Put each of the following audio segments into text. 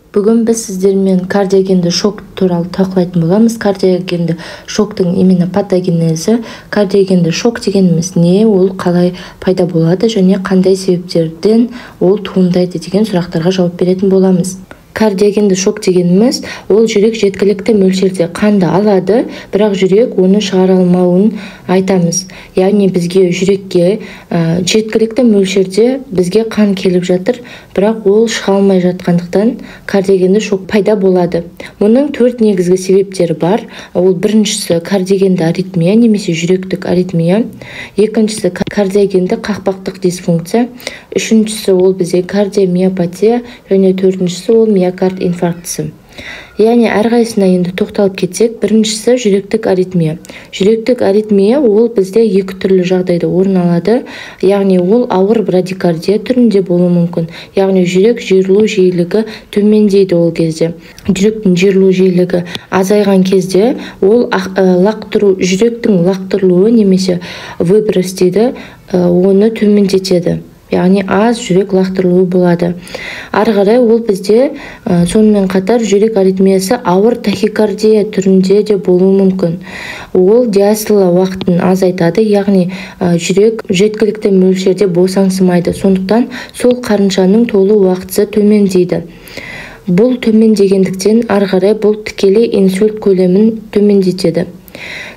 Бүгін біз сіздермен кардиогенді шок туралы талқылайтын боламыз. Кардиогенді шоктың именно патогенезі, кардиогенді шок дегеніміз не, ол қалай пайда болады және қандай себептерден ол туындайды деген сұрақтарға жауап беретін боламыз. Кардиогенді шок дегеніміз ол жүрек жеткілікті мөлшерде қанды алады, бірақ жүрек оны шығара алмауын айтамыз. Яғни бізге жүрекке жеткілікті мөлшерде бізге қан келіп жатыр, бірақ ол шыға алмай жатқандықтан кардиогенді шок пайда болады. Мұның 4 негізгі себептері бар. Ол біріншісі кардиогенді аритмия немесе жүректік аритмия, екіншісі кардиогенді қақпақтық дисфункция, үшіншісі ол бізде кардиомиопатия және төртіншісі ол миокард инфарктісі. Яғни әрқайсысына енді тоқталып кетсек, біріншісі жүректік аритмия. Жүректік аритмия ол бізде екі түрлі жағдайда орын алады. Яғни ол ауыр брадикардия түрінде болуы мүмкін. Яғни жүрек жиырылу жиілігі төмендейді ол кезде. Жүректің жиырылу жиілігі азайған кезде ол жүректің лақтырылуы немесе выброс дейді, оны төмендетеді. Яғни аз жүрек лақтырылуы болады. Ары қарай ол бізде сонымен қатар жүрек аритмиясы ауыр тахикардия түрінде де болуы мүмкін. Ол диастола уақытын азайтады, яғни жүрек жеткілікті мөлшерде босаңсымайды. Сондықтан сол қарыншаның толу уақыты төмендейді. Бұл төмендегендіктен ары қарай бұл тікелей инсульт көлемін төмендетеді.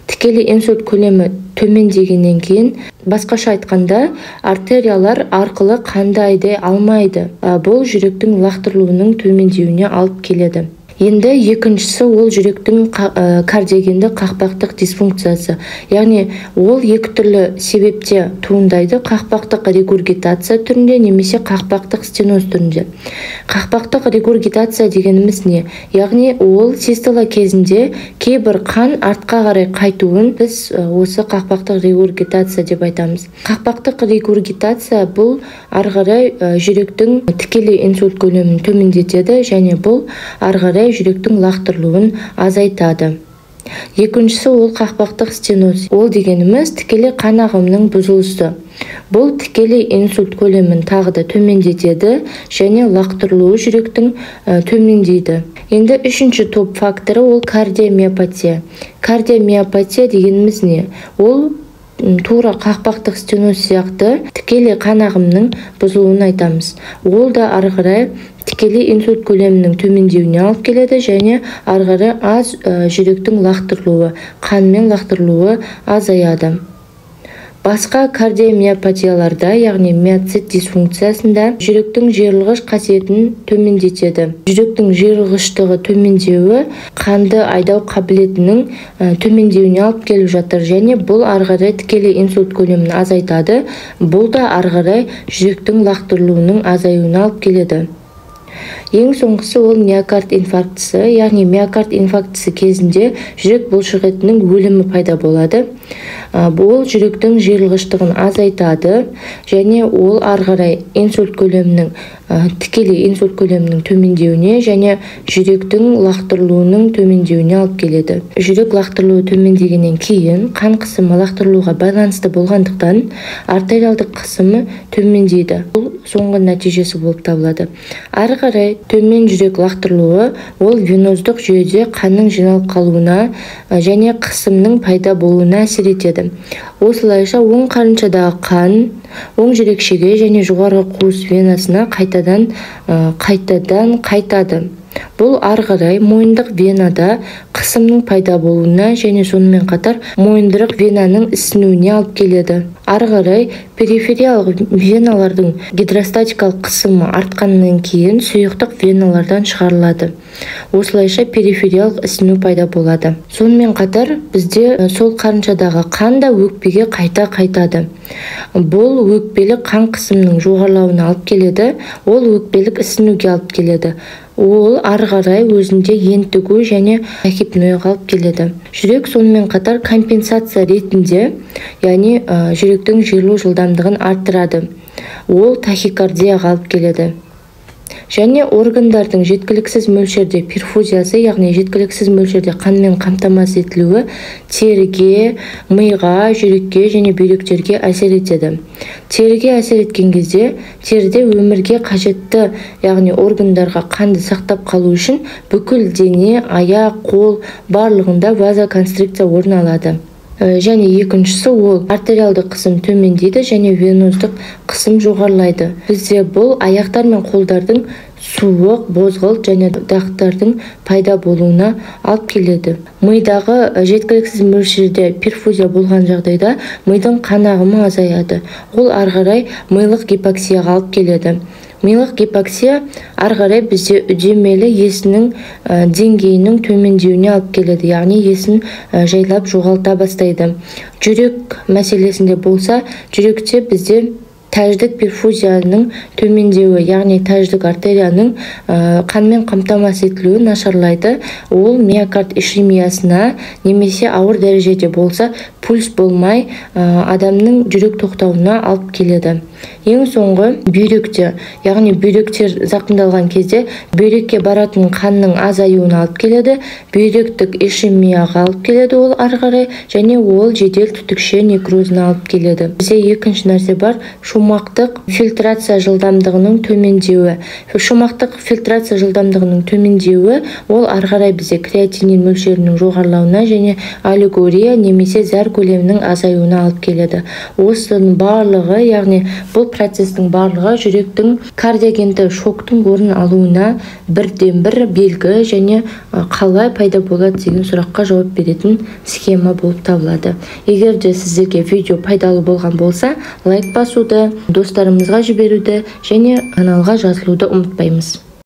Тікелей инсульт көлемі төмендегеннен кейін, басқаша айтқанда, артериялар арқылы қанды айдай алмайды. Бұл жүректің лақтырылуының төмендеуіне алып келеді. Енді екіншісі ол жүректің кардиогенді қақпақтық дисфункциясы. Яғни ол екі түрлі себепте туындайды: қақпақтық регургитация түрінде немесе қақпақтық стеноз түрінде. Қақпақтық регургитация дегеніміз не? Яғни ол систола кезінде кейбір қан артқа қарай қайтуын біз осы қақпақтық регургитация деп айтамыз. Қақпақтық регургитация бұл ары қарай жүректің тікелей инсульт көлемін төмендетеді және бұл ары қарай жүректің лақтырылуын азайтады. Екіншісі ол қақпақтық стеноз. Ол дегеніміз тікелей қан ағымының бұзылысы. Бұл тікелей инсульт көлемін тағы да төмендетеді және лақтырылуы жүректің төмендейді. Енді үшінші топ факторы ол кардиомиопатия. Кардиомиопатия дегеніміз не? Ол тура қақпақтық стеноз сияқты тікелей қан ағымының бұзылуын айтамыз. Ол да ары қарай тікелей инсульт көлемінің төмендеуіне алып келеді және ары қарай аз жүректің лақтырылуы, қанмен лақтырылуы азаяды. Басқа кардиомиопатияларда, яғни миоцит дисфункциясында жүректің жиырылғыш қасиетін төмендетеді. Жүректің жиырылғыштығы төмендеуі қанды айдау қабілетінің төмендеуіне алып келіп жатыр және бұл ары қарай тікелей инсульт көлемін азайтады. Бұл да ары қарай жүректің лақтырылуының азаюына алып келеді. Ең соңғысы ол миокард инфарктісі, яғни миокард инфарктісі кезінде жүрек бұлшықетінің өлімі пайда болады. Бұл жүректің жиырылғыштығын азайтады және ол ары қарай инсульт көлемінің тікелей инсульт көлемінің төмендеуіне және жүректің лақтырылуының төмендеуіне алып келеді. Жүрек лақтырылуы төмендегеннен кейін қан қысымы лақтырылуға байланысты болғандықтан артериалдық қысымы төмендейді. Бұл соңғы нәтижесі болып табылады. Ары қарай төмен жүрек лақтырылуы ол веноздық жүйеде қанның жиналып қалуына және қысымның пайда болуына әсер етеді. Осылайша оң қарыншадағы қан оң жүрекшеге және жоғарғы қуыс венасына қайтадан қайтады. Бұл ары қарай мойындық венада қысымның пайда болуына және сонымен қатар мойындырық венаның ісінуіне алып келеді. Ары қарай перифериялық веналардың гидростатикалық қысымы артқаннан кейін сұйықтық веналардан шығарылады. Осылайша перифериялық ісіну пайда болады. Сонымен қатар бізде сол қарыншадағы қан да өкпеге қайтады. Бұл өкпелік қан қысымының жоғарылауына алып келеді. Ол өкпелік ісінуге алып келеді. Ол ары қарай өзінде ентігу және тахипнояға алып келеді. Жүрек сонымен қатар компенсация ретінде, яғни жүректің жиырылу жылдамдығын арттырады. Ол тахикардияға алып келеді. және органдардың жеткіліксіз мөлшерде перфузиясы, яғни жеткіліксіз мөлшерде қанмен қамтамасыз етілуі теріге, миға, жүрекке және бүйректерге әсер етеді. Теріге әсер еткен кезде теріде өмірге қажетті, яғни органдарға қанды сақтап қалу үшін бүкіл дене, аяқ, қол барлығында вазоконстрикция орын алады. Және екіншісі ол артериалды қысым төмендейді және венуздық қысым жоғарылайды. Бізде бұл аяқтар мен қолдардың суық, бозғылт және дақтардың пайда болуына алып келеді. Мидағы жеткіліксіз мөлшерде перфузия болған жағдайда мидың қан ағымы азаяды. Ол ары қарай милық гипоксияға алып келеді. Милық гипоксия ары қарай бізде үдемелі есінің деңгейінің төмендеуіне алып келеді, яғни есін жайлап жоғалта бастайды. Жүрек мәселесінде болса, жүректе бізде тәждік перфузияның төмендеуі, яғни тәждік артерияның қанмен қамтамасыз етілуі нашарлайды. Ол миокард ишемиясына немесе ауыр дәрежеде болса, пульс болмай адамның жүрек тоқтауына алып келеді. Ең соңғы бүйректе, яғни бүйректер зақымдалған кезде бүйрекке баратын қанның азаюына алып келеді, бүйректік ишемияға алып келеді ол ары қарай, және ол жедел түтікше некрозына алып келеді. Бізде екінші нәрсе бар, шумақтық фильтрация жылдамдығының төмендеуі. Шумақтық фильтрация жылдамдығының төмендеуі ол ары қарай бізде креатинин мөлшерінің жоғарылауына және олигурия немесе зәр көлемінің азаюына алып келеді. Осының барлығы, яғни бұл процестің барлығы жүректің кардиогенді шоктың орын алуына бірден-бір белгі және қалай пайда болады деген сұраққа жауап беретін схема болып табылады. Егер де сіздерге видео пайдалы болған болса, лайк басуды, достарымызға жіберуді және каналға жазылуды ұмытпаймыз.